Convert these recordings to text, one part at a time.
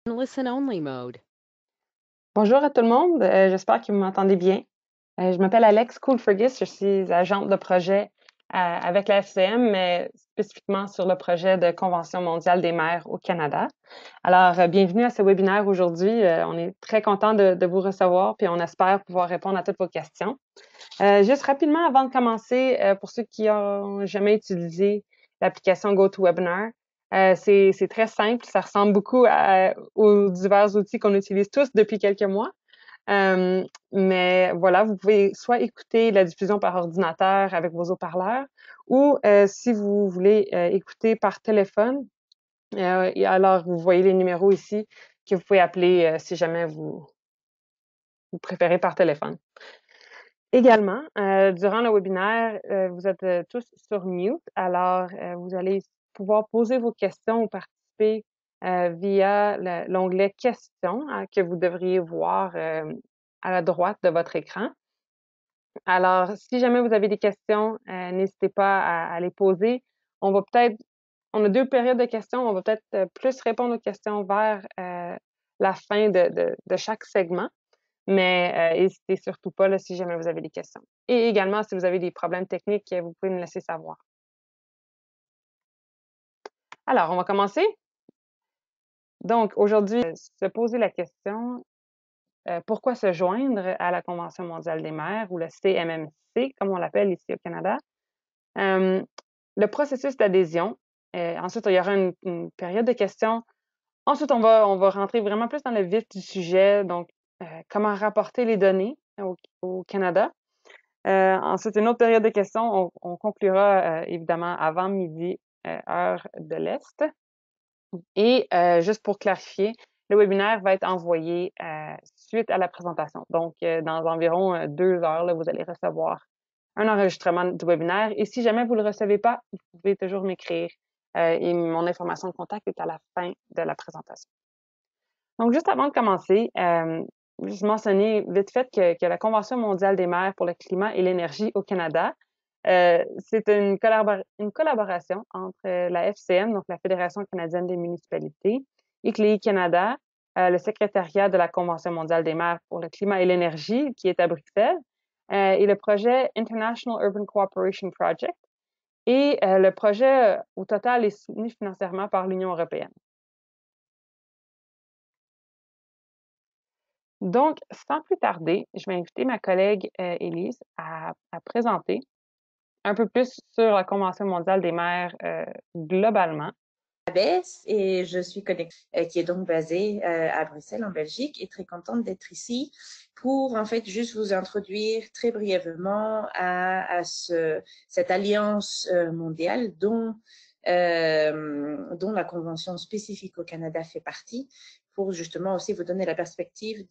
Listen only mode. Bonjour à tout le monde, j'espère que vous m'entendez bien. Je m'appelle Alex Cool-Fergus, je suis agente de projet avec la FCM, mais spécifiquement sur le projet de Convention mondiale des maires au Canada. Alors, bienvenue à ce webinaire aujourd'hui. On est très content de vous recevoir, puis on espère pouvoir répondre à toutes vos questions. Juste rapidement, avant de commencer, pour ceux qui n'ont jamais utilisé l'application GoToWebinar, c'est très simple, ça ressemble beaucoup aux divers outils qu'on utilise tous depuis quelques mois. Mais voilà, vous pouvez soit écouter la diffusion par ordinateur avec vos haut-parleurs ou si vous voulez écouter par téléphone, et alors vous voyez les numéros ici que vous pouvez appeler si jamais vous préférez par téléphone. Également, durant le webinaire, vous êtes tous sur mute, alors vous allez pouvoir poser vos questions ou participer via l'onglet Questions que vous devriez voir à la droite de votre écran. Alors, si jamais vous avez des questions, n'hésitez pas à les poser. On a 2 périodes de questions, on va peut-être plus répondre aux questions vers la fin de chaque segment. Mais n'hésitez surtout pas là, si jamais vous avez des questions. Et également, si vous avez des problèmes techniques, vous pouvez me laisser savoir. Alors, on va commencer. Donc, aujourd'hui, se poser la question, pourquoi se joindre à la Convention mondiale des maires ou le CMMC, comme on l'appelle ici au Canada? Le processus d'adhésion. Ensuite, il y aura une période de questions. Ensuite, on va rentrer vraiment plus dans le vif du sujet. Donc, comment rapporter les données au Canada. Ensuite, une autre période de questions. On conclura évidemment avant midi, heure de l'Est. Et juste pour clarifier, le webinaire va être envoyé suite à la présentation. Donc, dans environ 2 heures, là, vous allez recevoir un enregistrement du webinaire. Et si jamais vous ne le recevez pas, vous pouvez toujours m'écrire. Et mon information de contact est à la fin de la présentation. Donc, juste avant de commencer, juste mentionner vite fait que la Convention mondiale des maires pour le climat et l'énergie au Canada, c'est une collaboration entre la FCM, donc la Fédération canadienne des municipalités, et CLI Canada, le secrétariat de la Convention mondiale des maires pour le climat et l'énergie, qui est à Bruxelles, et le projet International Urban Cooperation Project. Et le projet, au total, est soutenu financièrement par l'Union européenne. Donc, sans plus tarder, je vais inviter ma collègue Élise à présenter un peu plus sur la Convention mondiale des maires globalement. Et je suis connectée, qui est donc basée à Bruxelles, en Belgique, et très contente d'être ici pour en fait juste vous introduire très brièvement à cette alliance mondiale dont la convention spécifique au Canada fait partie, pour justement aussi vous donner la perspective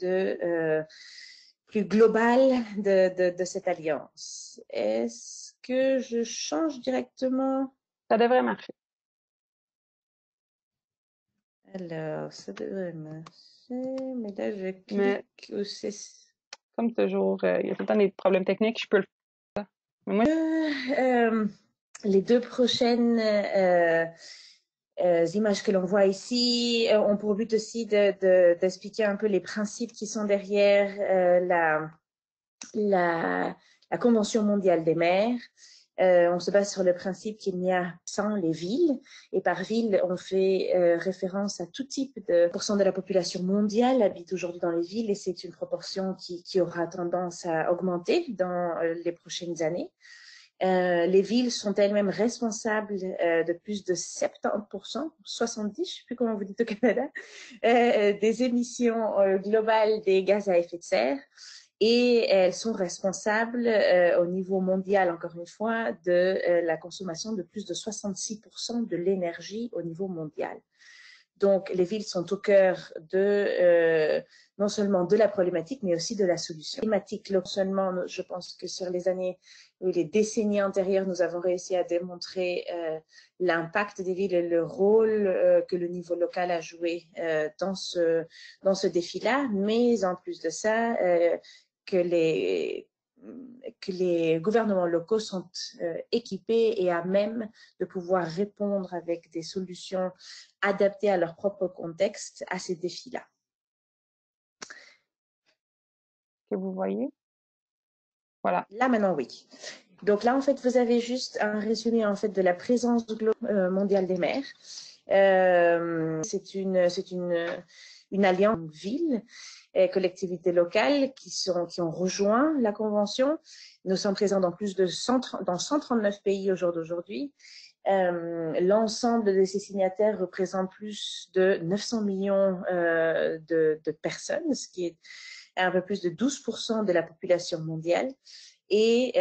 plus globale de cette alliance. Est-ce que je change directement? Ça devrait marcher. Alors, ça devrait marcher, mais là, je Mais clique où c'est... comme toujours, il y a tout le temps des problèmes techniques, je peux le faire. Mais moi, les 2 prochaines images que l'on voit ici ont pour but aussi d'expliquer un peu les principes qui sont derrière la Convention mondiale des maires. On se base sur le principe qu'il n'y a sans les villes, et par ville, on fait référence à tout type de pourcent de la population mondiale habite aujourd'hui dans les villes, et c'est une proportion qui aura tendance à augmenter dans les prochaines années. Les villes sont elles-mêmes responsables de plus de 70%, 70%, je ne sais plus comment vous dites au Canada, des émissions globales des gaz à effet de serre. Et elles sont responsables au niveau mondial, encore une fois, de la consommation de plus de 66% de l'énergie au niveau mondial. Donc, les villes sont au cœur non seulement de la problématique, mais aussi de la solution. Climatique, non seulement, je pense que sur les années ou les décennies antérieures, nous avons réussi à démontrer l'impact des villes et le rôle que le niveau local a joué dans ce défi-là, mais en plus de ça, que que les gouvernements locaux sont équipés et à même de pouvoir répondre avec des solutions adaptées à leur propre contexte à ces défis-là. Que vous voyez? Voilà. Là, maintenant, oui. Donc là, en fait, vous avez juste un résumé en fait de la présence mondiale des mers. C'est une alliance ville et collectivités locales qui ont rejoint la convention. Nous sommes présents dans dans 139 pays au jour d'aujourd'hui. L'ensemble de ces signataires représente plus de 900 millions de personnes, ce qui est un peu plus de 12% de la population mondiale. Et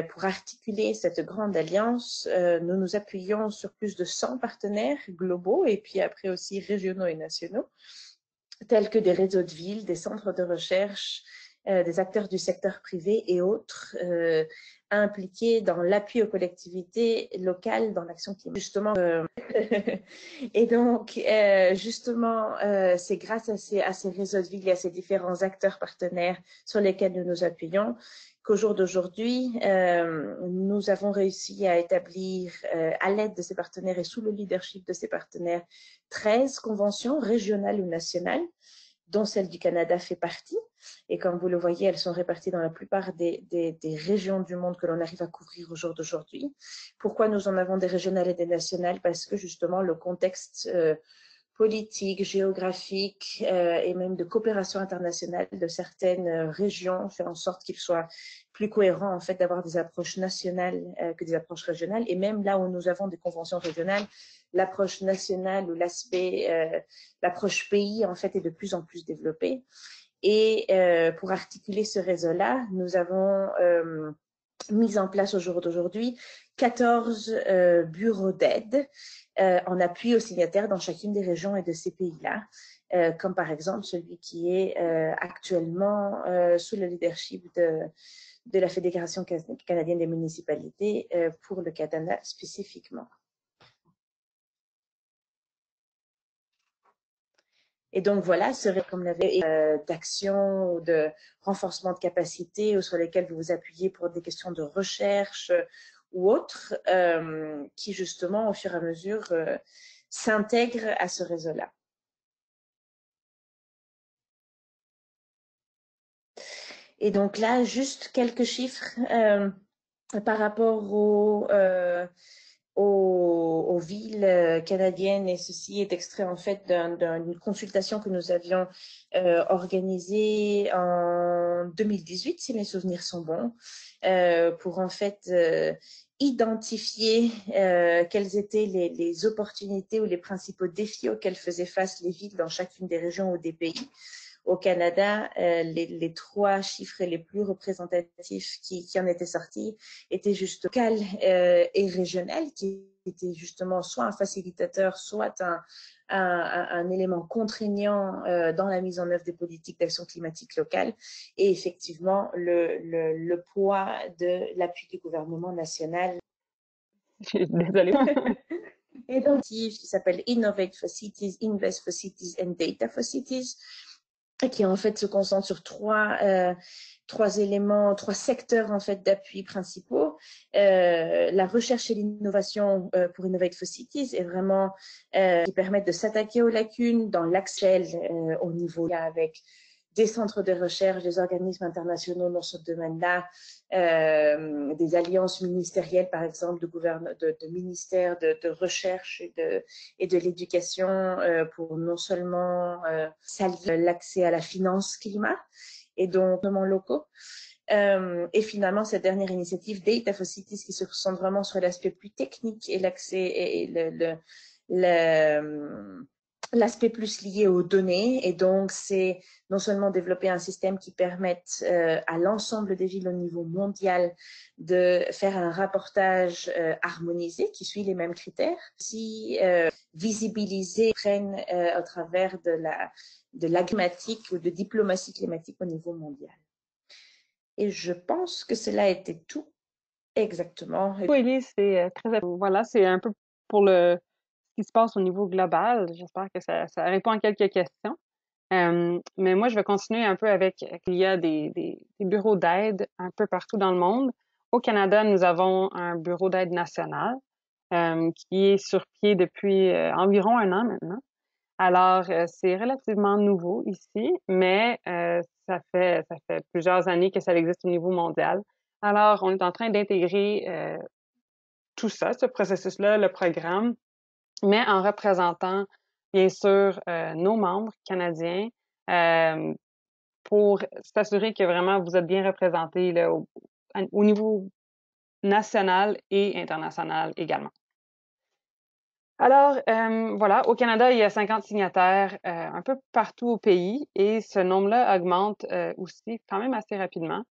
pour articuler cette grande alliance, nous nous appuyons sur plus de 100 partenaires globaux et puis après aussi régionaux et nationaux, tels que des réseaux de villes, des centres de recherche, des acteurs du secteur privé et autres impliqués dans l'appui aux collectivités locales dans l'action climatique. Justement, et donc, justement, c'est grâce à ces réseaux de villes et à ces différents acteurs partenaires sur lesquels nous nous appuyons qu'au jour d'aujourd'hui, nous avons réussi à établir, à l'aide de ces partenaires et sous le leadership de ces partenaires, 13 conventions régionales ou nationales, dont celle du Canada fait partie. Et comme vous le voyez, elles sont réparties dans la plupart des régions du monde que l'on arrive à couvrir au jour d'aujourd'hui. Pourquoi nous en avons des régionales et des nationales? Parce que justement, le contexte politique, géographique et même de coopération internationale de certaines régions fait en sorte qu'il soit plus cohérent en fait d'avoir des approches nationales que des approches régionales. Et même là où nous avons des conventions régionales, l'approche nationale ou l'approche pays en fait est de plus en plus développée. Et pour articuler ce réseau-là, nous avons mis en place au jour d'aujourd'hui 14 bureaux d'aide en appui aux signataires dans chacune des régions et de ces pays-là, comme par exemple celui qui est actuellement sous le leadership de la Fédération canadienne des municipalités pour le Canada spécifiquement. Et donc voilà, serait comme d'action ou de renforcement de capacité ou sur lesquels vous vous appuyez pour des questions de recherche ou autres, qui justement au fur et à mesure s'intègrent à ce réseau-là. Et donc là, juste quelques chiffres par rapport aux villes canadiennes, et ceci est extrait en fait d'une consultation que nous avions organisée en 2018, si mes souvenirs sont bons, pour en fait identifier quelles étaient les opportunités ou les principaux défis auxquels faisaient face les villes dans chacune des régions ou des pays. Au Canada, les trois chiffres les plus représentatifs qui en étaient sortis étaient juste local et régional, qui était justement soit un facilitateur, soit un élément contraignant dans la mise en œuvre des politiques d'action climatique locale. Et effectivement, le poids de l'appui du gouvernement national. Désolée. Et donc, qui s'appelle Innovate for Cities, Invest for Cities and Data for Cities, qui en fait se concentre sur trois éléments, trois secteurs en fait d'appui principaux. La recherche et l'innovation pour Innovate for Cities est vraiment qui permettent de s'attaquer aux lacunes dans l'accès au niveau avec des centres de recherche, des organismes internationaux dans ce domaine-là, des alliances ministérielles, par exemple, de ministères de recherche et de l'éducation pour non seulement saluer l'accès à la finance climat et donc locaux. Et finalement, cette dernière initiative, Data for Cities, qui se concentre vraiment sur l'aspect plus technique et l'accès et l'aspect plus lié aux données. Et donc, c'est non seulement développer un système qui permette à l'ensemble des villes au niveau mondial de faire un rapportage harmonisé qui suit les mêmes critères, si visibiliser, prennent au travers de la climatique ou de diplomatie climatique au niveau mondial. Et je pense que cela était tout exactement. Oui, Elise, c'est très... Voilà, c'est un peu pour ce qui se passe au niveau global. J'espère que ça répond à quelques questions. Mais moi, je vais continuer un peu avec il y a des bureaux d'aide un peu partout dans le monde. Au Canada, nous avons un bureau d'aide national qui est sur pied depuis environ un an maintenant. Alors, c'est relativement nouveau ici, mais ça fait plusieurs années que ça existe au niveau mondial. Alors, on est en train d'intégrer tout ça, ce processus-là, le programme, mais en représentant, bien sûr, nos membres canadiens euh, pour s'assurer que vraiment vous êtes bien représentés là, au niveau national et international également. Alors, voilà, au Canada, il y a 50 signataires un peu partout au pays et ce nombre-là augmente aussi quand même assez rapidement.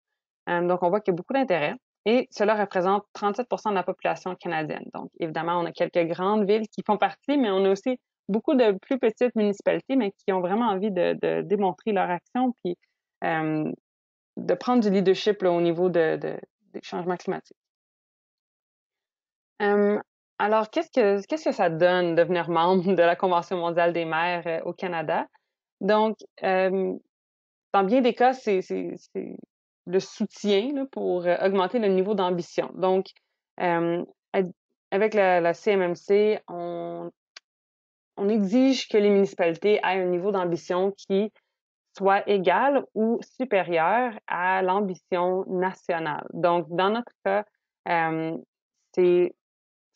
Donc, on voit qu'il y a beaucoup d'intérêt et cela représente 37 de la population canadienne. Donc, évidemment, on a quelques grandes villes qui font partie, mais on a aussi beaucoup de plus petites municipalités, mais qui ont vraiment envie de démontrer leur action puis de prendre du leadership là, au niveau des changements climatiques. Euh, alors, qu'est-ce que ça donne devenir membre de la Convention mondiale des maires au Canada? Donc, dans bien des cas, c'est le soutien là, pour augmenter le niveau d'ambition. Donc, euh, avec la CMMC, on exige que les municipalités aient un niveau d'ambition qui soit égal ou supérieur à l'ambition nationale. Donc, dans notre cas, c'est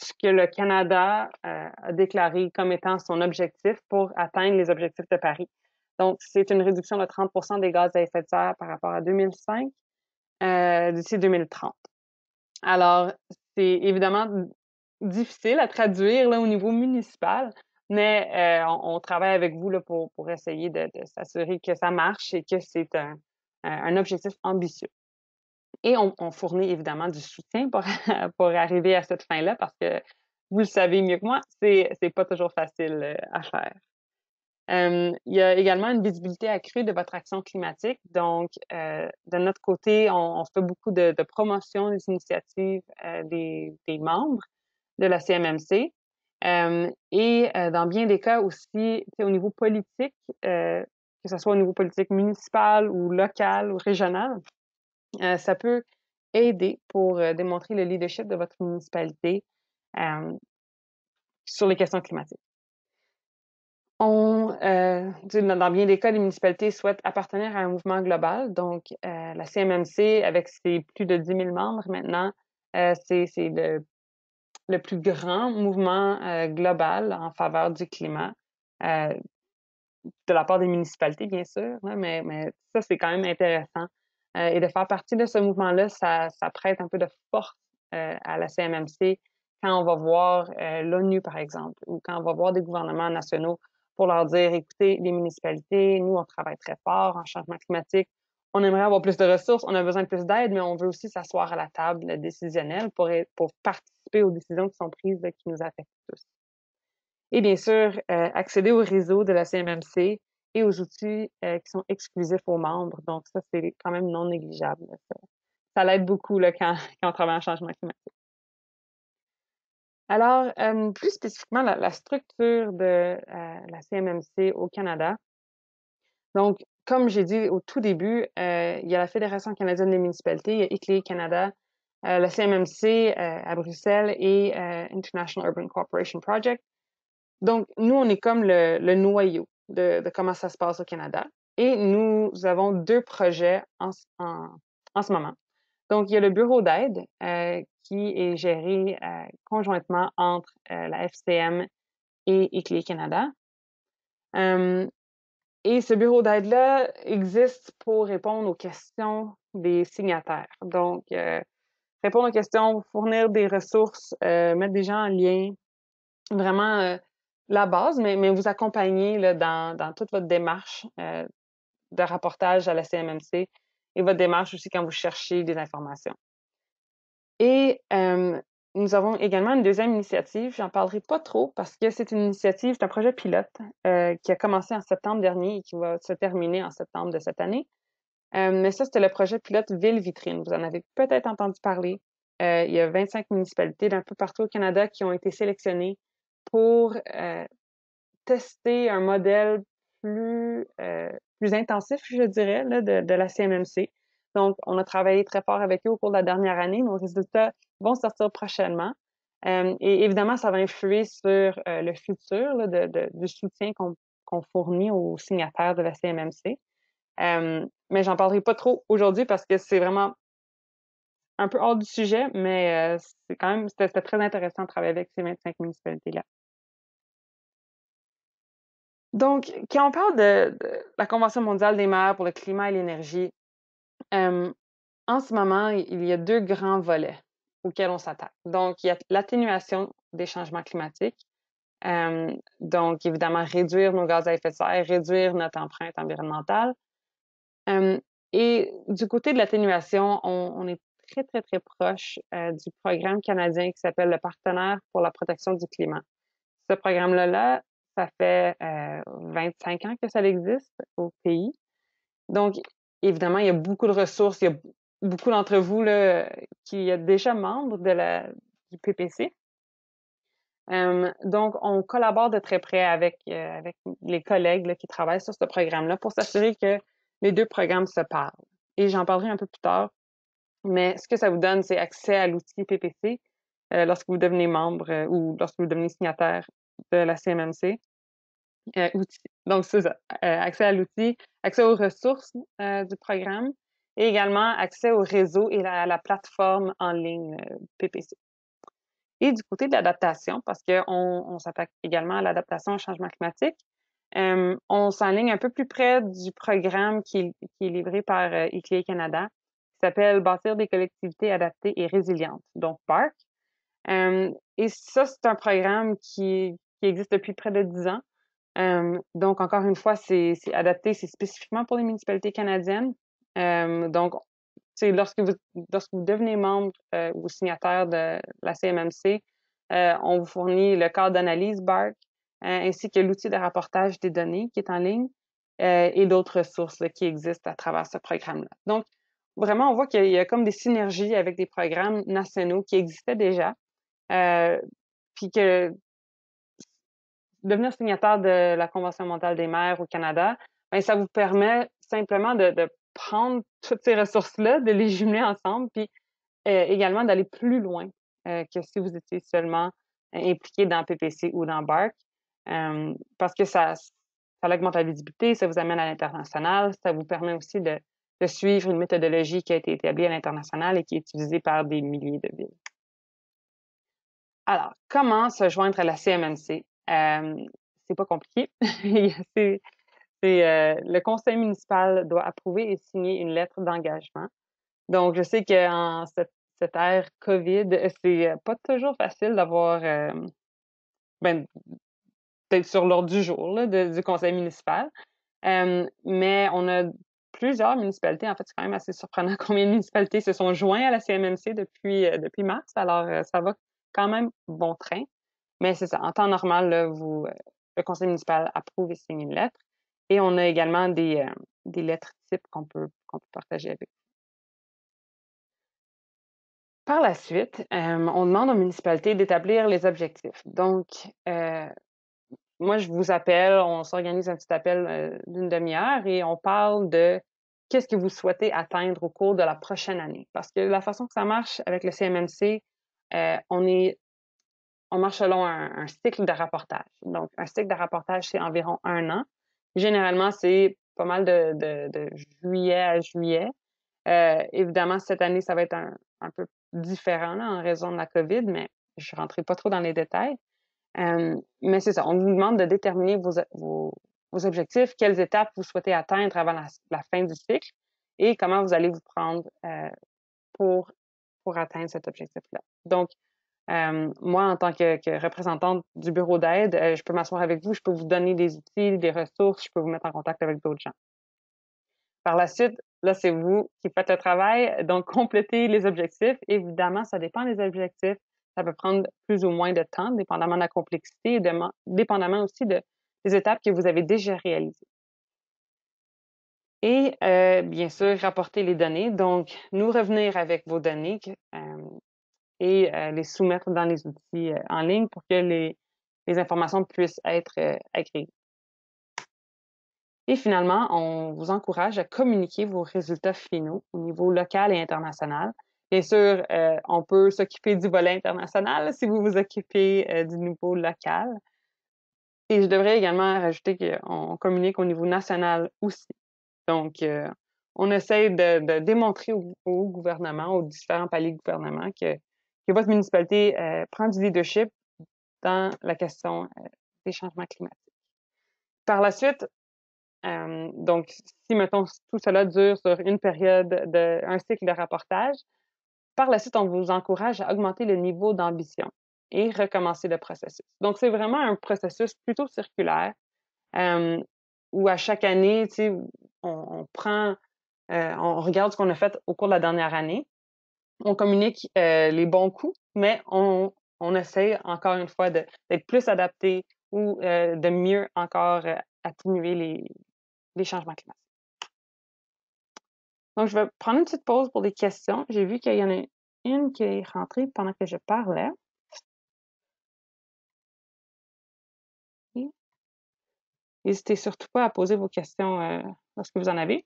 ce que le Canada a déclaré comme étant son objectif pour atteindre les objectifs de Paris. Donc, c'est une réduction de 30 des gaz à effet de serre par rapport à 2005 d'ici 2030. Alors, c'est évidemment difficile à traduire là, au niveau municipal, mais on travaille avec vous là, pour essayer de s'assurer que ça marche et que c'est un objectif ambitieux. Et on fournit évidemment du soutien pour arriver à cette fin-là parce que vous le savez mieux que moi, c'est pas toujours facile à faire. Il y a également une visibilité accrue de votre action climatique. Donc, de notre côté, on fait beaucoup de promotion des initiatives des membres de la CMMC. Dans bien des cas aussi, au niveau politique, que ce soit au niveau politique municipal ou local ou régional, ça peut aider pour démontrer le leadership de votre municipalité sur les questions climatiques. Dans bien des cas, les municipalités souhaitent appartenir à un mouvement global. Donc, la CMMC, avec ses plus de 10 000 membres maintenant, c'est le plus grand mouvement global en faveur du climat, de la part des municipalités, bien sûr, là, mais ça, c'est quand même intéressant. Et de faire partie de ce mouvement-là, ça prête un peu de force à la CMMC quand on va voir l'ONU, par exemple, ou quand on va voir des gouvernements nationaux pour leur dire, écoutez, les municipalités, nous, on travaille très fort en changement climatique, on aimerait avoir plus de ressources, on a besoin de plus d'aide, mais on veut aussi s'asseoir à la table décisionnelle pour participer aux décisions qui sont prises, qui nous affectent tous. Et bien sûr, accéder au réseau de la CMMC et aux outils qui sont exclusifs aux membres. Donc, ça, c'est quand même non négligeable. Ça l'aide beaucoup là, quand on travaille en changement climatique. Alors, plus spécifiquement, la structure de la CMMC au Canada. Donc, comme j'ai dit au tout début, il y a la Fédération canadienne des municipalités, il y a ICLEI Canada, la CMMC à Bruxelles et International Urban Cooperation Project. Donc, nous, on est comme le noyau de comment ça se passe au Canada. Et nous avons deux projets en ce moment. Donc, il y a le bureau d'aide qui est géré conjointement entre la FCM et ICLEI Canada. Et ce bureau d'aide-là existe pour répondre aux questions des signataires. Donc, répondre aux questions, fournir des ressources, mettre des gens en lien, vraiment la base, mais vous accompagner là, dans toute votre démarche de rapportage à la CMMC et votre démarche aussi quand vous cherchez des informations. Et nous avons également une deuxième initiative, j'en parlerai pas trop parce que c'est une initiative, c'est un projet pilote qui a commencé en septembre dernier et qui va se terminer en septembre de cette année. Mais ça, c'était le projet pilote Ville Vitrine. Vous en avez peut-être entendu parler. Il y a 25 municipalités d'un peu partout au Canada qui ont été sélectionnées pour tester un modèle plus intensif, je dirais, là, de la CMMC. Donc, on a travaillé très fort avec eux au cours de la dernière année. Nos résultats vont sortir prochainement. Et évidemment, ça va influer sur le futur là, du soutien qu'on fournit aux signataires de la CMMC. Mais j'en parlerai pas trop aujourd'hui parce que c'est vraiment un peu hors du sujet, mais c'est quand même, c'était très intéressant de travailler avec ces 25 municipalités-là. Donc, quand on parle de la Convention mondiale des maires pour le climat et l'énergie, en ce moment, il y a deux grands volets auxquels on s'attaque. Donc, il y a l'atténuation des changements climatiques. Donc, évidemment, réduire nos gaz à effet de serre, réduire notre empreinte environnementale. Et du côté de l'atténuation, on est très, très, très proche du programme canadien qui s'appelle le Partenaire pour la protection du climat. Ce programme-là, ça fait 25 ans que ça existe au pays. Donc, évidemment, il y a beaucoup de ressources. Il y a beaucoup d'entre vous là, qui êtes déjà membres du PPC. Donc, on collabore de très près avec les collègues là, qui travaillent sur ce programme-là pour s'assurer que les deux programmes se parlent. Et j'en parlerai un peu plus tard. Mais ce que ça vous donne, c'est accès à l'outil PPC lorsque vous devenez membre ou lorsque vous devenez signataire de la CMMC. Donc, c'est ça. Accès à l'outil, accès aux ressources du programme et également accès au réseau et à la plateforme en ligne PPC. Et du côté de l'adaptation, parce qu'on s'attaque également à l'adaptation au changement climatique, on s'enligne un peu plus près du programme qui est livré par ICLEI Canada, qui s'appelle Bâtir des collectivités adaptées et résilientes, donc BARC. Et ça, c'est un programme qui existe depuis près de 10 ans. Donc, encore une fois, c'est adapté, c'est spécifiquement pour les municipalités canadiennes. Donc, c'est lorsque vous devenez membre ou signataire de la CMMC, on vous fournit le cadre d'analyse BARC, ainsi que l'outil de rapportage des données qui est en ligne et d'autres ressources là, qui existent à travers ce programme-là. Donc, vraiment, on voit qu'il y a comme des synergies avec des programmes nationaux qui existaient déjà, puis que devenir signataire de la Convention mondiale des maires au Canada, bien, ça vous permet simplement de prendre toutes ces ressources-là, de les jumeler ensemble, puis également d'aller plus loin que si vous étiez seulement impliqué dans PPC ou dans BARC, parce que ça augmente la visibilité, ça vous amène à l'international, ça vous permet aussi de suivre une méthodologie qui a été établie à l'international et qui est utilisée par des milliers de villes. Alors, comment se joindre à la CMMC? C'est pas compliqué. Le conseil municipal doit approuver et signer une lettre d'engagement. Donc, je sais qu'en cette ère COVID, c'est pas toujours facile d'avoir d'être sur l'ordre du jour là, du conseil municipal. Mais on a plusieurs municipalités. En fait, c'est quand même assez surprenant combien de municipalités se sont joints à la CMMC depuis mars. Alors, ça va quand même bon train. Mais c'est ça. En temps normal, là, le conseil municipal approuve et signe une lettre. Et on a également des lettres types qu'on peut partager avec. Par la suite, on demande aux municipalités d'établir les objectifs. Donc, moi, je vous appelle, on s'organise un petit appel d'une demi-heure et on parle de qu'est-ce que vous souhaitez atteindre au cours de la prochaine année. Parce que la façon que ça marche avec le CMMC, on marche selon un cycle de rapportage. Donc, un cycle de rapportage, c'est environ 1 an. Généralement, c'est pas mal de juillet à juillet. Évidemment, cette année, ça va être un peu différent là, en raison de la COVID, mais je ne rentrerai pas trop dans les détails. Mais c'est ça, on vous demande de déterminer vos objectifs, quelles étapes vous souhaitez atteindre avant la fin du cycle et comment vous allez vous prendre pour atteindre cet objectif-là. Donc, moi, en tant que représentante du bureau d'aide, je peux m'asseoir avec vous, je peux vous donner des outils, des ressources, je peux vous mettre en contact avec d'autres gens. Par la suite, là, c'est vous qui faites le travail, donc complétez les objectifs. Évidemment, ça dépend des objectifs. Ça peut prendre plus ou moins de temps, dépendamment de la complexité et dépendamment aussi des étapes que vous avez déjà réalisées. Et bien sûr, rapporter les données. Donc, nous revenir avec vos données et les soumettre dans les outils en ligne pour que les informations puissent être agrégées. Et finalement, on vous encourage à communiquer vos résultats finaux au niveau local et international. Bien sûr, on peut s'occuper du volet international si vous vous occupez du niveau local. Et je devrais également rajouter qu'on communique au niveau national aussi. Donc, on essaie de démontrer au gouvernement, aux différents paliers de gouvernement, que votre municipalité prend du leadership dans la question des changements climatiques. Par la suite, donc, si, mettons, tout cela dure sur une période un cycle de rapportage, par la suite, on vous encourage à augmenter le niveau d'ambition et recommencer le processus. Donc, c'est vraiment un processus plutôt circulaire où à chaque année, tu sais, on prend, on regarde ce qu'on a fait au cours de la dernière année, on communique les bons coups, mais on essaie encore une fois d'être plus adapté ou de mieux encore atténuer les changements climatiques. Donc, je vais prendre une petite pause pour des questions. J'ai vu qu'il y en a une qui est rentrée pendant que je parlais. N'hésitez surtout pas à poser vos questions lorsque vous en avez.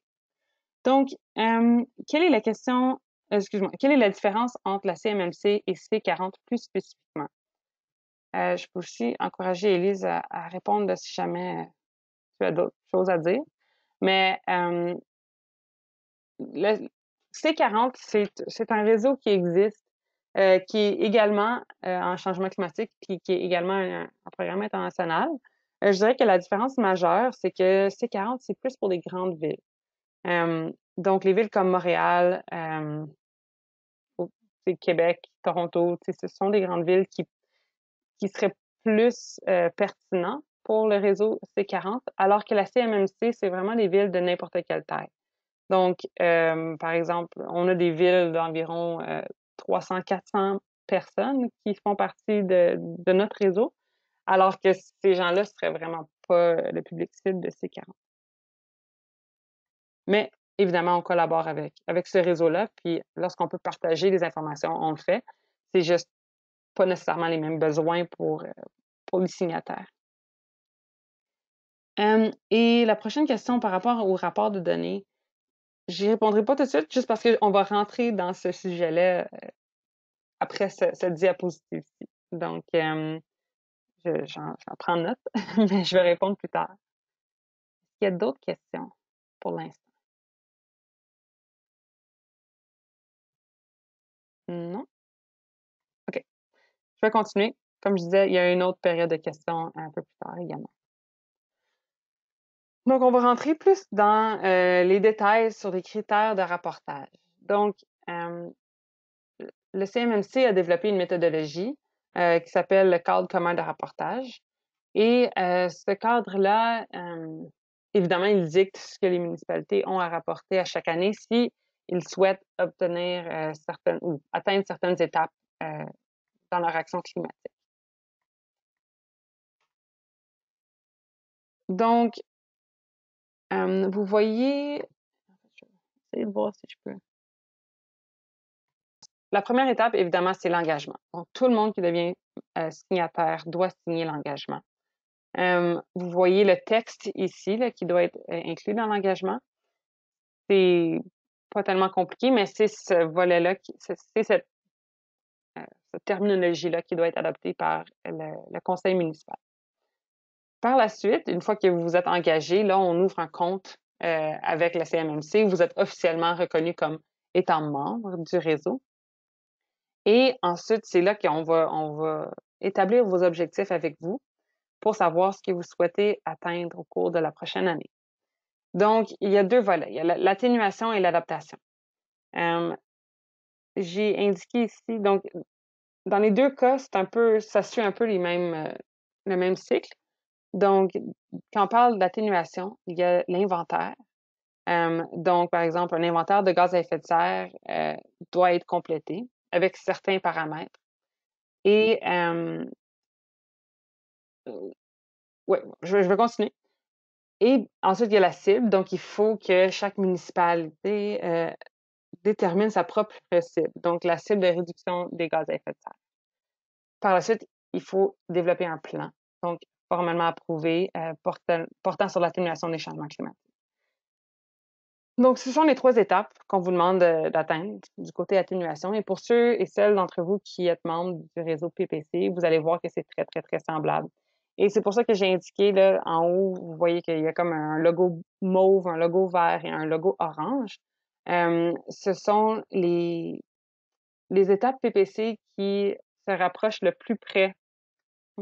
Donc, quelle est la question, excuse-moi, quelle est la différence entre la CMMC et C40 plus spécifiquement? Je peux aussi encourager Élise à répondre si jamais tu as d'autres choses à dire. Mais le C40, c'est un réseau qui existe, qui est également en changement climatique, puis qui est également un programme international. Je dirais que la différence majeure, c'est que C40, c'est plus pour les grandes villes. Donc, les villes comme Montréal, Québec, Toronto, ce sont des grandes villes qui seraient plus pertinents pour le réseau C40, alors que la CMMC, c'est vraiment des villes de n'importe quelle taille. Donc, par exemple, on a des villes d'environ 300-400 personnes qui font partie de notre réseau, alors que ces gens-là ne seraient vraiment pas le public cible de C40. Mais évidemment, on collabore avec ce réseau-là, puis lorsqu'on peut partager des informations, on le fait. C'est juste pas nécessairement les mêmes besoins pour les signataires. Et la prochaine question par rapport au rapport de données, j'y répondrai pas tout de suite, juste parce qu'on va rentrer dans ce sujet-là après cette diapositive-ci. Donc, j'en prends note, mais je vais répondre plus tard. Est-ce qu'il y a d'autres questions pour l'instant? Non? OK. Je vais continuer. Comme je disais, il y a une autre période de questions un peu plus tard également. Donc, on va rentrer plus dans les détails sur les critères de rapportage. Donc, le CMMC a développé une méthodologie qui s'appelle le cadre commun de rapportage. Et ce cadre-là, évidemment, il dicte ce que les municipalités ont à rapporter à chaque année si ils souhaitent obtenir certaines ou atteindre certaines étapes dans leur action climatique. Donc, vous voyez, je vais essayer de voir si je peux. La première étape, évidemment, c'est l'engagement. Donc, tout le monde qui devient signataire doit signer l'engagement. Vous voyez le texte ici là, qui doit être inclus dans l'engagement. C'est pas tellement compliqué, mais c'est ce volet-là, c'est cette terminologie-là qui doit être adoptée par le conseil municipal. Par la suite, une fois que vous vous êtes engagé, là, on ouvre un compte avec la CMMC. Vous êtes officiellement reconnu comme étant membre du réseau. Et ensuite, c'est là qu'on va établir vos objectifs avec vous pour savoir ce que vous souhaitez atteindre au cours de la prochaine année. Donc, il y a deux volets. Il y a l'atténuation et l'adaptation. J'ai indiqué ici, donc, dans les deux cas, ça suit un peu le même cycle. Donc, quand on parle d'atténuation, il y a l'inventaire. Donc, par exemple, un inventaire de gaz à effet de serre doit être complété avec certains paramètres. Et, ouais, je vais continuer. Et ensuite, il y a la cible. Donc, il faut que chaque municipalité détermine sa propre cible. Donc, la cible de réduction des gaz à effet de serre. Par la suite, il faut développer un plan. Donc, formellement approuvée portant sur l'atténuation des changements climatiques. Donc, ce sont les 3 étapes qu'on vous demande d'atteindre du côté atténuation. Et pour ceux et celles d'entre vous qui êtes membres du réseau PPC, vous allez voir que c'est très, très, très semblable. Et c'est pour ça que j'ai indiqué là en haut, vous voyez qu'il y a comme un logo mauve, un logo vert et un logo orange. Ce sont les étapes PPC qui se rapprochent le plus près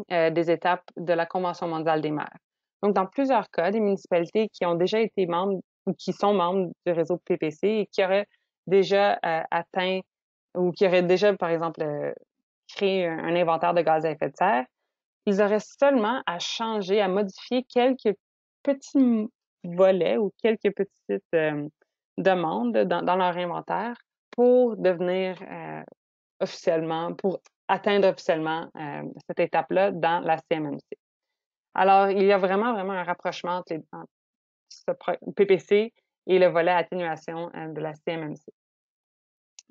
des étapes de la Convention mondiale des mers. Donc, dans plusieurs cas, des municipalités qui ont déjà été membres ou qui sont membres du réseau PPC et qui auraient déjà atteint ou qui auraient déjà, par exemple, créé un inventaire de gaz à effet de serre, ils auraient seulement à changer, à modifier quelques petits volets ou quelques petites demandes dans leur inventaire pour devenir officiellement, pour atteindre officiellement cette étape-là dans la CMMC. Alors, il y a vraiment, vraiment un rapprochement entre ce PPC et le volet atténuation de la CMMC.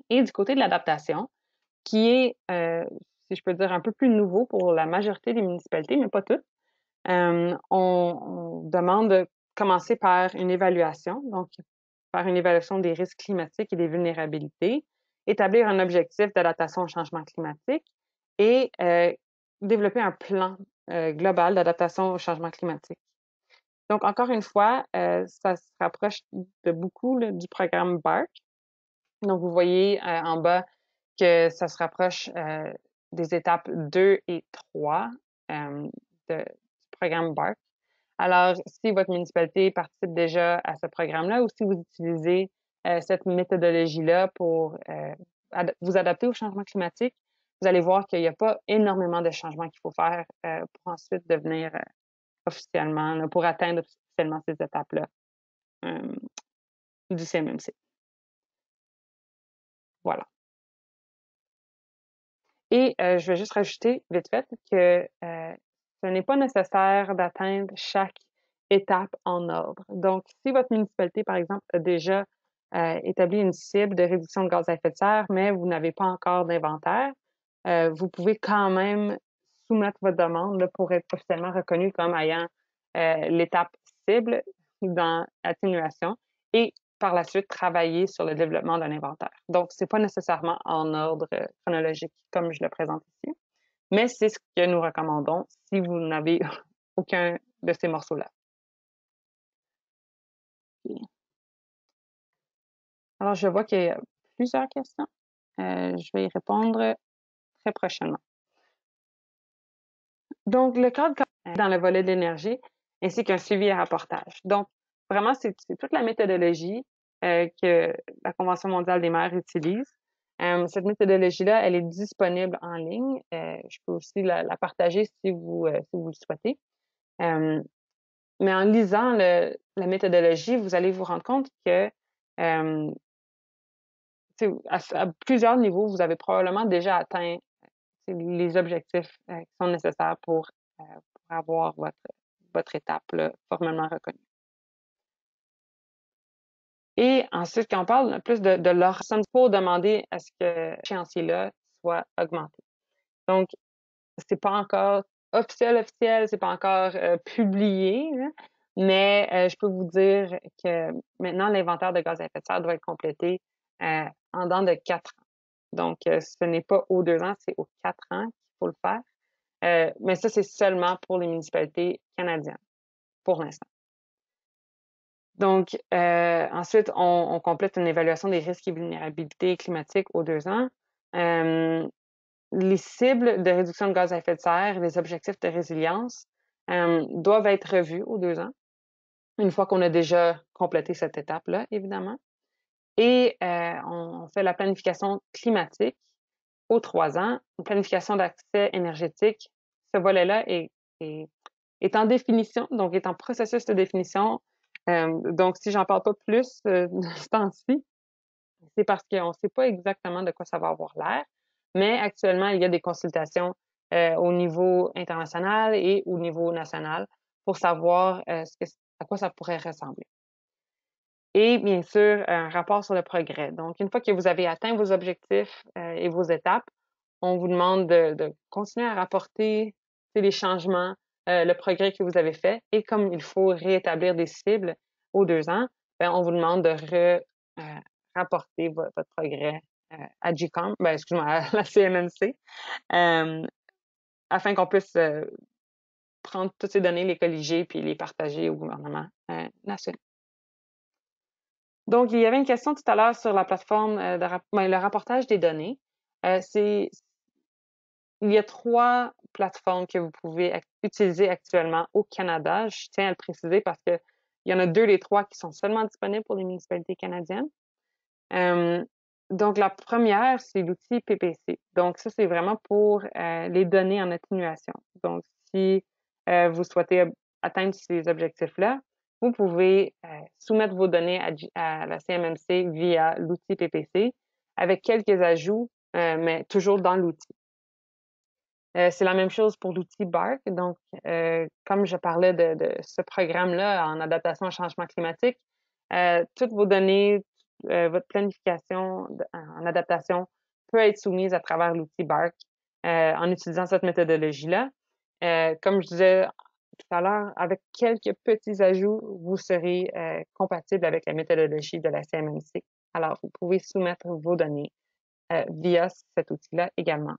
Et du côté de l'adaptation, qui est, si je peux dire, un peu plus nouveau pour la majorité des municipalités, mais pas toutes, on demande de commencer par une évaluation, donc faire une évaluation des risques climatiques et des vulnérabilités, établir un objectif d'adaptation au changement climatique et développer un plan global d'adaptation au changement climatique. Donc, encore une fois, ça se rapproche de beaucoup là, du programme BARC. Donc, vous voyez en bas que ça se rapproche des étapes 2 et 3 du programme BARC. Alors, si votre municipalité participe déjà à ce programme-là ou si vous utilisez cette méthodologie-là pour vous adapter au changement climatique, vous allez voir qu'il n'y a pas énormément de changements qu'il faut faire pour ensuite devenir officiellement, là, pour atteindre officiellement ces étapes-là du CMMC. Voilà. Et je vais juste rajouter vite fait que ce n'est pas nécessaire d'atteindre chaque étape en ordre. Donc, si votre municipalité, par exemple, a déjà établi une cible de réduction de gaz à effet de serre, mais vous n'avez pas encore d'inventaire, vous pouvez quand même soumettre votre demande là, pour être officiellement reconnu comme ayant l'étape cible dans l'atténuation et par la suite travailler sur le développement d'un inventaire. Donc, c'est pas nécessairement en ordre chronologique comme je le présente ici, mais c'est ce que nous recommandons si vous n'avez aucun de ces morceaux-là. Alors, je vois qu'il y a plusieurs questions. Je vais y répondre très prochainement. Donc, le cadre dans le volet de l'énergie, ainsi qu'un suivi et rapportage. Donc, vraiment, c'est toute la méthodologie que la Convention mondiale des mers utilise. Cette méthodologie-là, elle est disponible en ligne. Je peux aussi la partager si vous le souhaitez. Mais en lisant la méthodologie, vous allez vous rendre compte que à plusieurs niveaux, vous avez probablement déjà atteint les objectifs qui sont nécessaires pour avoir votre étape là, formellement reconnue. Et ensuite, quand on parle plus de leur somme pour demander à ce que l'échéancier-là soit augmenté. Donc, c'est pas encore officiel, c'est pas encore publié, là, mais je peux vous dire que maintenant, l'inventaire de gaz à effet de serre doit être complété en dedans de 4 ans. Donc, ce n'est pas aux 2 ans, c'est aux 4 ans qu'il faut le faire. Mais ça, c'est seulement pour les municipalités canadiennes, pour l'instant. Donc, ensuite, on complète une évaluation des risques et vulnérabilités climatiques aux 2 ans. Les cibles de réduction de gaz à effet de serre, les objectifs de résilience doivent être revus aux 2 ans, une fois qu'on a déjà complété cette étape-là, évidemment. Et on fait la planification climatique aux 3 ans, une planification d'accès énergétique. Ce volet-là est en définition, donc est en processus de définition. Donc, si j'en parle pas plus ce temps-ci, c'est parce qu'on ne sait pas exactement de quoi ça va avoir l'air. Mais actuellement, il y a des consultations au niveau international et au niveau national pour savoir à quoi ça pourrait ressembler. Et bien sûr, un rapport sur le progrès. Donc, une fois que vous avez atteint vos objectifs et vos étapes, on vous demande de continuer à rapporter les changements le progrès que vous avez fait et comme il faut réétablir des cibles aux 2 ans, ben, on vous demande de rapporter votre progrès à GCOM, ben, excuse-moi, à la CMMC, afin qu'on puisse prendre toutes ces données, les colliger puis les partager au gouvernement national. Donc, il y avait une question tout à l'heure sur la plateforme le rapportage des données. Il y a 3 plateformes que vous pouvez utiliser actuellement au Canada. Je tiens à le préciser parce que il y en a 2 des 3 qui sont seulement disponibles pour les municipalités canadiennes. Donc, la première, c'est l'outil PPC. Donc, ça, c'est vraiment pour les données en atténuation. Donc, si vous souhaitez atteindre ces objectifs-là, vous pouvez soumettre vos données à la CMMC via l'outil PPC avec quelques ajouts, mais toujours dans l'outil. C'est la même chose pour l'outil BARC. Donc, comme je parlais de ce programme-là en adaptation au changement climatique, toutes vos données, votre planification en adaptation peut être soumise à travers l'outil BARC en utilisant cette méthodologie-là. Comme je disais tout à l'heure, avec quelques petits ajouts, vous serez compatible avec la méthodologie de la CMMC. Alors, vous pouvez soumettre vos données via cet outil-là également.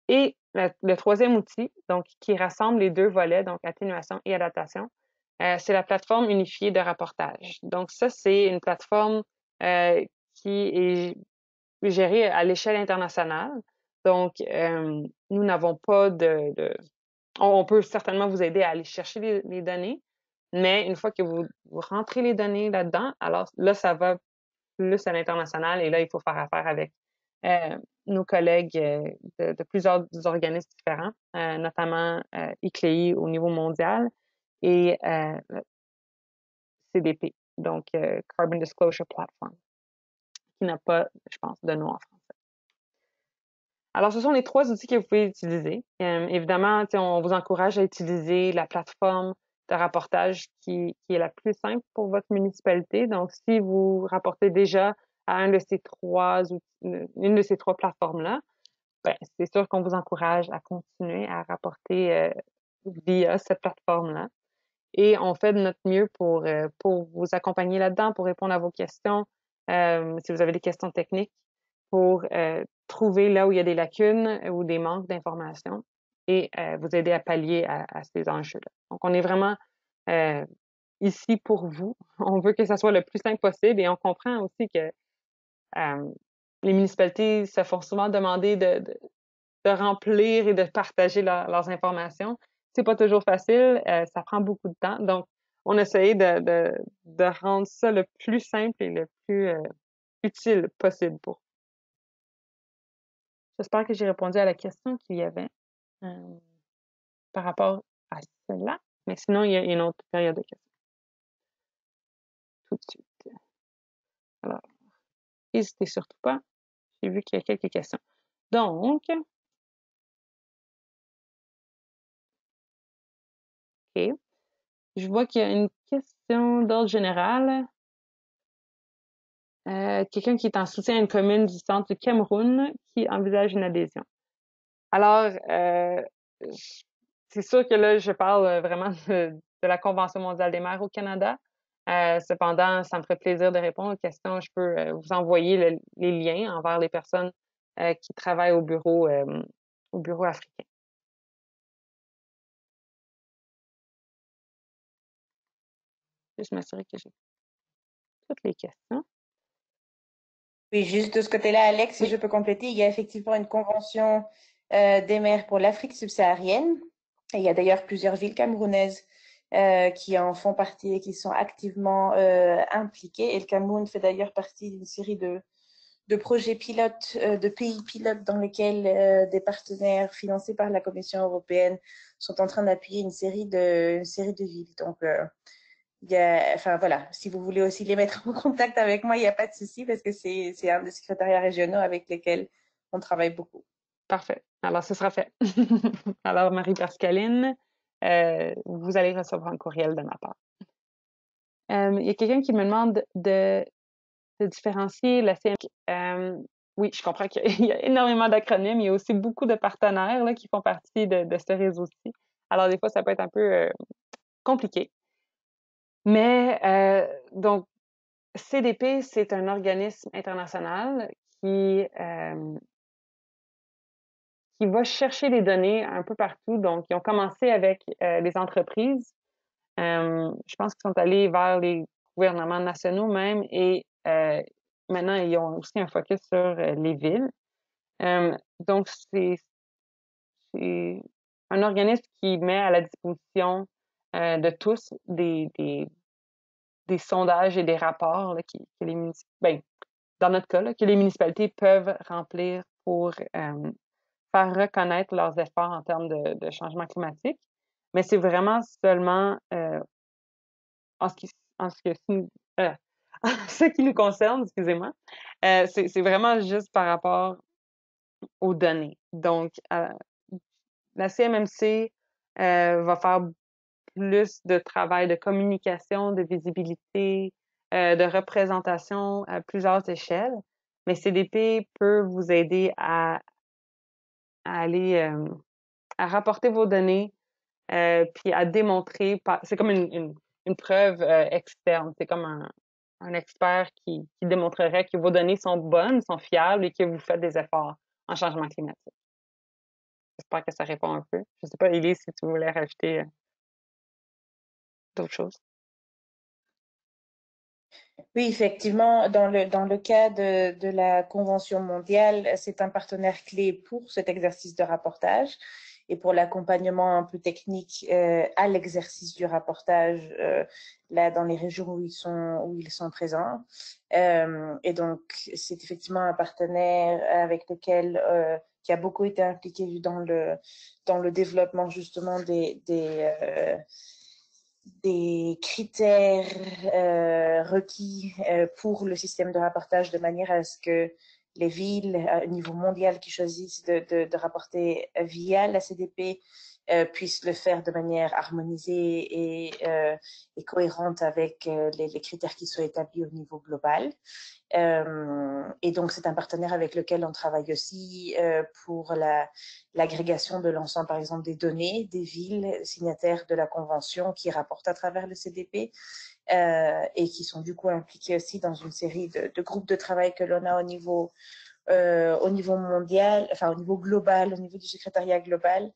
Et le troisième outil, donc, qui rassemble les 2 volets, donc atténuation et adaptation, c'est la plateforme unifiée de rapportage. Donc, ça, c'est une plateforme qui est gérée à l'échelle internationale. Donc, nous n'avons pas on peut certainement vous aider à aller chercher les données, mais une fois que vous rentrez les données là-dedans, alors là, ça va plus à l'international et là, il faut faire affaire avec nos collègues de plusieurs organismes différents, notamment ICLEI au niveau mondial et CDP, donc Carbon Disclosure Platform, qui n'a pas, je pense, de nom en français. Alors, ce sont les 3 outils que vous pouvez utiliser. Évidemment, on vous encourage à utiliser la plateforme de rapportage qui est la plus simple pour votre municipalité. Donc, si vous rapportez déjà à une de ces 3 plateformes-là, ben, c'est sûr qu'on vous encourage à continuer à rapporter via cette plateforme-là. Et on fait de notre mieux pour vous accompagner là-dedans, pour répondre à vos questions, si vous avez des questions techniques, pour trouver là où il y a des lacunes ou des manques d'informations et vous aider à pallier à ces enjeux-là. Donc, on est vraiment ici pour vous. On veut que ça soit le plus simple possible et on comprend aussi que les municipalités se font souvent demander de remplir et de partager leurs informations. C'est pas toujours facile, ça prend beaucoup de temps. Donc, on essaye de rendre ça le plus simple et le plus utile possible pour. J'espère que j'ai répondu à la question qu'il y avait par rapport à cela. Mais sinon, il y a une autre période de questions. Tout de suite. Alors, n'hésitez surtout pas. J'ai vu qu'il y a quelques questions. Donc, OK. Je vois qu'il y a une question d'ordre général. Quelqu'un qui est en soutien à une commune du centre du Cameroun qui envisage une adhésion. Alors, c'est sûr que là, je parle vraiment de la Convention mondiale des maires au Canada. Cependant, ça me ferait plaisir de répondre aux questions. Je peux vous envoyer les liens envers les personnes qui travaillent au bureau africain. Juste m'assurer que j'ai toutes les questions. Oui, juste de ce côté-là, Alex, si je peux compléter, il y a effectivement une convention des maires pour l'Afrique subsaharienne. Et il y a d'ailleurs plusieurs villes camerounaises qui en font partie et qui sont activement impliquées. Et le Cameroun fait d'ailleurs partie d'une série de projets pilotes, de pays pilotes dans lesquels des partenaires financés par la Commission européenne sont en train d'appuyer une série de villes. Donc, enfin voilà, si vous voulez aussi les mettre en contact avec moi, il n'y a pas de souci parce que c'est un des secrétariats régionaux avec lesquels on travaille beaucoup. Parfait. Alors, ce sera fait. Alors, Marie-Pascaline, vous allez recevoir un courriel de ma part. Il y a quelqu'un qui me demande de différencier la CMQ. Oui, je comprends qu'il y a énormément d'acronymes. Il y a aussi beaucoup de partenaires là, qui font partie de ce réseau-ci. Alors, des fois, ça peut être un peu compliqué. Mais, donc, CDP, c'est un organisme international qui va chercher les données un peu partout. Donc, ils ont commencé avec les entreprises. Je pense qu'ils sont allés vers les gouvernements nationaux même et maintenant, ils ont aussi un focus sur les villes. Donc, c'est un organisme qui met à la disposition de tous des sondages et des rapports là, que les dans notre cas, là, que les municipalités peuvent remplir pour faire reconnaître leurs efforts en termes de changement climatique. Mais c'est vraiment seulement en ce qui, en ce que, euh, en ce qui nous concerne, excusez-moi, c'est vraiment juste par rapport aux données. Donc, la CMMC va faire plus de travail de communication, de visibilité, de représentation à plusieurs échelles. Mais CDP peut vous aider à aller à rapporter vos données, puis à démontrer. C'est comme une preuve externe. C'est comme un expert qui démontrerait que vos données sont bonnes, sont fiables et que vous faites des efforts en changement climatique. J'espère que ça répond un peu. Je sais pas, Élise, si tu voulais rajouter d'autres choses. Oui, effectivement, dans le cas de la Convention mondiale, c'est un partenaire clé pour cet exercice de rapportage et pour l'accompagnement un peu technique à l'exercice du rapportage là dans les régions où ils sont présents. Et donc, c'est effectivement un partenaire avec lequel qui a beaucoup été impliqué dans le développement justement des critères requis pour le système de rapportage de manière à ce que les villes au niveau mondial qui choisissent de rapporter via la CDP puissent le faire de manière harmonisée et cohérente avec les critères qui sont établis au niveau global. Et donc, c'est un partenaire avec lequel on travaille aussi pour l'agrégation de l'ensemble, par exemple, des données des villes signataires de la Convention qui rapportent à travers le CDP et qui sont du coup impliqués aussi dans une série de groupes de travail que l'on a au niveau mondial, enfin au niveau global, au niveau du secrétariat global.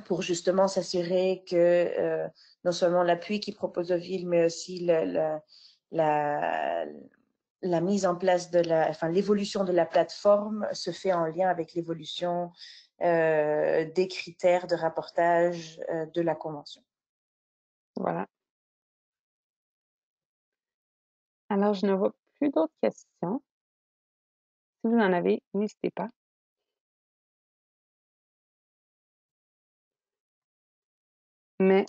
Pour justement s'assurer que non seulement l'appui qu'ils proposent aux villes, mais aussi la, la mise en place enfin, l'évolution de la plateforme se fait en lien avec l'évolution des critères de rapportage de la Convention. Voilà. Alors, je ne vois plus d'autres questions. Si vous en avez, n'hésitez pas. Mais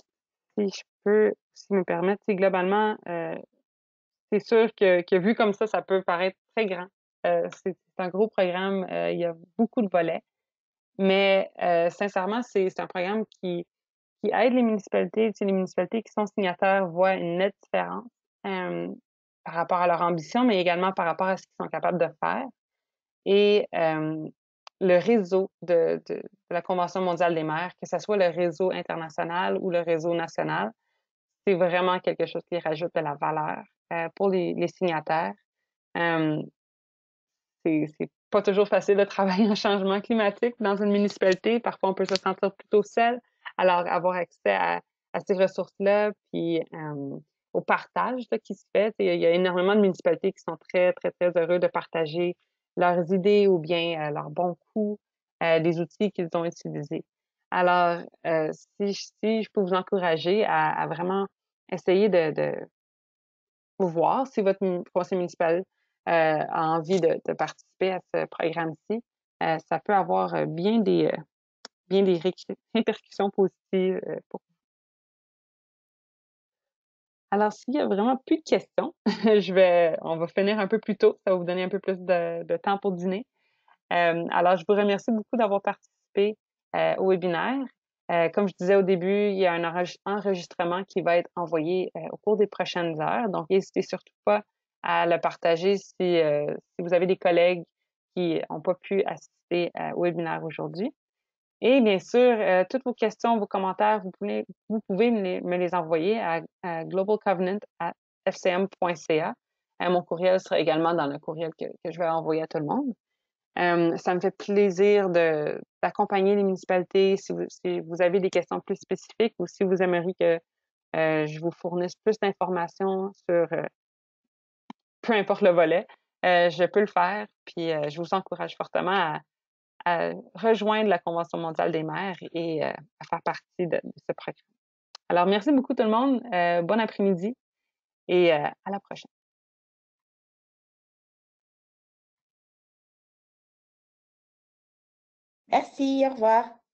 si je peux, si me permettre, c'est globalement, c'est sûr que vu comme ça peut paraître très grand. C'est un gros programme, il y a beaucoup de volets. Mais sincèrement, c'est un programme qui aide les municipalités. Tu sais, les municipalités qui sont signataires voient une nette différence euh, par rapport à leur ambition, mais également par rapport à ce qu'ils sont capables de faire. Et le réseau de la Convention mondiale des maires, que ce soit le réseau international ou le réseau national, c'est vraiment quelque chose qui rajoute de la valeur pour les signataires. Euh, c'est pas toujours facile de travailler en changement climatique dans une municipalité. Parfois, on peut se sentir plutôt seul. Alors, avoir accès à ces ressources-là, puis au partage là, qui se fait. Il y a énormément de municipalités qui sont très, très, très heureux de partager leurs idées ou bien leurs bons coups, les outils qu'ils ont utilisés. Alors, si je peux vous encourager à vraiment essayer de voir si votre conseil municipal a envie de participer à ce programme-ci, ça peut avoir bien des répercussions positives pour vous. Alors, s'il y a vraiment plus de questions, on va finir un peu plus tôt. Ça va vous donner un peu plus de temps pour dîner. Alors, je vous remercie beaucoup d'avoir participé au webinaire. Comme je disais au début, il y a un enregistrement qui va être envoyé au cours des prochaines heures. Donc, n'hésitez surtout pas à le partager si vous avez des collègues qui n'ont pas pu assister au webinaire aujourd'hui. Et bien sûr, toutes vos questions, vos commentaires, vous pouvez me les envoyer à globalcovenant@fcm.ca. Mon courriel sera également dans le courriel que je vais envoyer à tout le monde. Ça me fait plaisir d'accompagner les municipalités si vous avez des questions plus spécifiques ou si vous aimeriez que je vous fournisse plus d'informations sur peu importe le volet. Je peux le faire, puis je vous encourage fortement à rejoindre la Convention mondiale des maires et à faire partie de ce programme. Alors, merci beaucoup tout le monde. Bon après-midi et à la prochaine. Merci, au revoir.